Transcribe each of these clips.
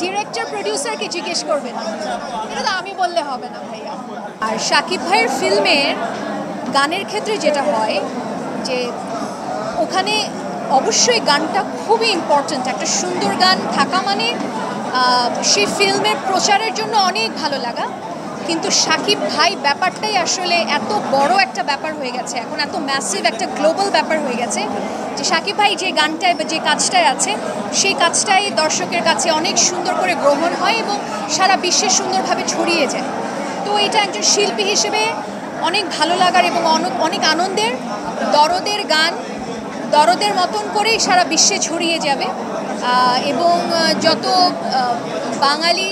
Director প্রডিউসারকে জিজ্ঞেস করবেন, এটা তো আমি বললে হবে না ভাইয়া। আর শাকিব ভাইয়ের ফিল্মের গানের ক্ষেত্রে যেটা হয় যে ওখানে অবশ্যই গানটা খুবই ইম্পর্ট্যান্ট। একটা সুন্দর গান থাকা মানে সেই ফিল্মের প্রচারের জন্য অনেক ভালো লাগা। কিন্তু শাকিব ভাই ব্যাপারটাই আসলে এত বড় একটা ব্যাপার হয়ে গেছে, এখন এত ম্যাসিভ একটা গ্লোবাল ব্যাপার হয়ে গেছে যে শাকিব ভাই যে গানটায় বা যে কাজটায় আছে সেই কাজটাই দর্শকের কাছে অনেক সুন্দর করে গ্রহণ হয় এবং সারা বিশ্বে সুন্দরভাবে ছড়িয়ে যায়। তো এটা একজন শিল্পী হিসেবে অনেক ভালো লাগার এবং অনেক আনন্দের। দরদের গান দরদের মতন করেই সারা বিশ্বে ছড়িয়ে যাবে এবং যত বাঙালি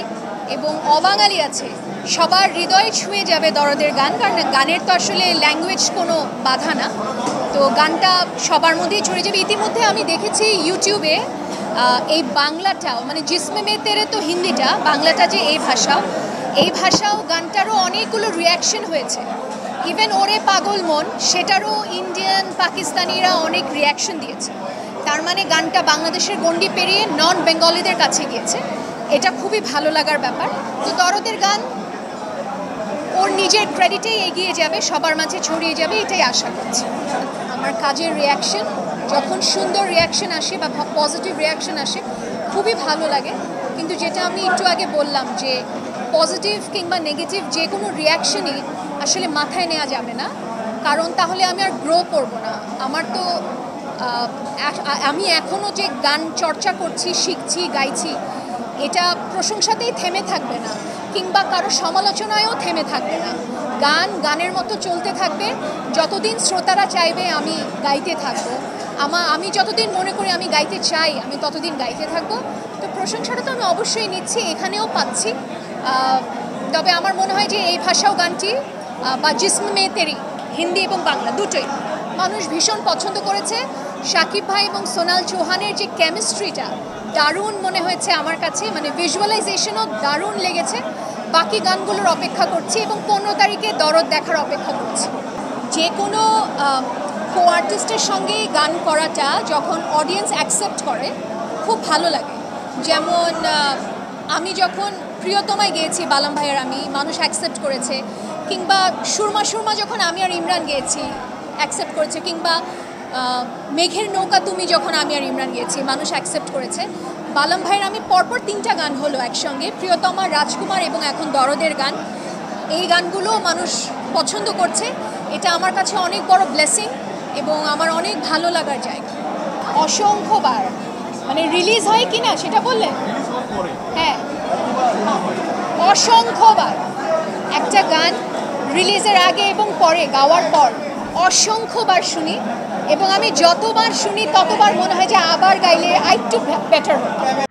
এবং অবাঙালি আছে সবার হৃদয়ে ছুঁয়ে যাবে দরদের গান, কারণ গানের তো আসলে ল্যাঙ্গুয়েজ কোনো বাধা না। তো গানটা সবার মধ্যেই ছড়িয়ে যাবে। ইতিমধ্যে আমি দেখেছি ইউটিউবে এই বাংলাটাও, মানে জিসমে মে তেরে তো হিন্দিটা, বাংলাটা যে এই ভাষাও গানটারও অনেকগুলো রিয়াকশন হয়েছে। ইভেন ওরে পাগল মন সেটারও ইন্ডিয়ান পাকিস্তানিরা অনেক রিয়াকশন দিয়েছে। তার মানে গানটা বাংলাদেশের গণ্ডি পেরিয়ে নন বেঙ্গলিদের কাছে গিয়েছে, এটা খুবই ভালো লাগার ব্যাপার। তো দরদের গান ওর নিজের ক্রেডিটেই এগিয়ে যাবে, সবার মাঝে ছড়িয়ে যাবে, এটাই আশা করছি। আমার কাজের রিয়াকশন যখন সুন্দর রিয়াকশন আসে বা পজিটিভ রিয়াকশন আসে খুবই ভালো লাগে। কিন্তু যেটা আমি একটু আগে বললাম যে পজিটিভ কিংবা নেগেটিভ যে কোনো রিয়াকশনই আসলে মাথায় নেওয়া যাবে না, কারণ তাহলে আমি আর গ্রো করব না। আমার তো আমি এখনও যে গান চর্চা করছি, শিখছি, গাইছি, এটা প্রশংসাতেই থেমে থাকবে না কিংবা কারো সমালোচনায়ও থেমে থাকবে না। গান গানের মতো চলতে থাকবে, যতদিন শ্রোতারা চাইবে আমি গাইতে থাকবো। আমি যতদিন মনে করি আমি গাইতে চাই আমি ততদিন গাইতে থাকবো। তো প্রশংসাটা তো আমি অবশ্যই নিচ্ছি, এখানেও পাচ্ছি। তবে আমার মনে হয় যে এই ভাষাও গানটি বা জিসমে মে তেরি হিন্দি এবং বাংলা দুটোই মানুষ ভীষণ পছন্দ করেছে। শাকিব ভাই এবং সোনাল চৌহানের যে কেমিস্ট্রিটা দারুণ মনে হয়েছে আমার কাছে, মানে ভিজুয়ালাইজেশনও দারুণ লেগেছে। বাকি গানগুলোর অপেক্ষা করছি এবং 15 তারিখে দরদ দেখার অপেক্ষা করছি। যে কোনো কো আর্টিস্টের সঙ্গে গান করাটা যখন অডিয়েন্স অ্যাকসেপ্ট করে খুব ভালো লাগে। যেমন আমি যখন প্রিয়তমায় গিয়েছি বালাম ভাইয়ের, আমি মানুষ অ্যাকসেপ্ট করেছে, কিংবা সুরমা যখন আমি আর ইমরান গিয়েছি অ্যাকসেপ্ট করেছে, কিংবা মেঘের নৌকা তুমি যখন আমি আর ইমরান গিয়েছি মানুষ অ্যাকসেপ্ট করেছে। বালাম ভাইয়ের আমি পরপর 3টা গান হলো একসঙ্গে, প্রিয়তমা, রাজকুমার এবং এখন দরদের গান। এই গানগুলো মানুষ পছন্দ করছে, এটা আমার কাছে অনেক বড় ব্লেসিং এবং আমার অনেক ভালো লাগার জায়গা। অসংখ্যবার, মানে রিলিজ হয় কি না সেটা বললেন? হ্যাঁ, অসংখ্যবার একটা গান রিলিজের আগে এবং পরে গাওয়ার পর অসংখ্যবার শুনি এবং আমি যতবার শুনি ততবার মনে হয় যে আবার গাইলে আরেকটু বেটার হতো।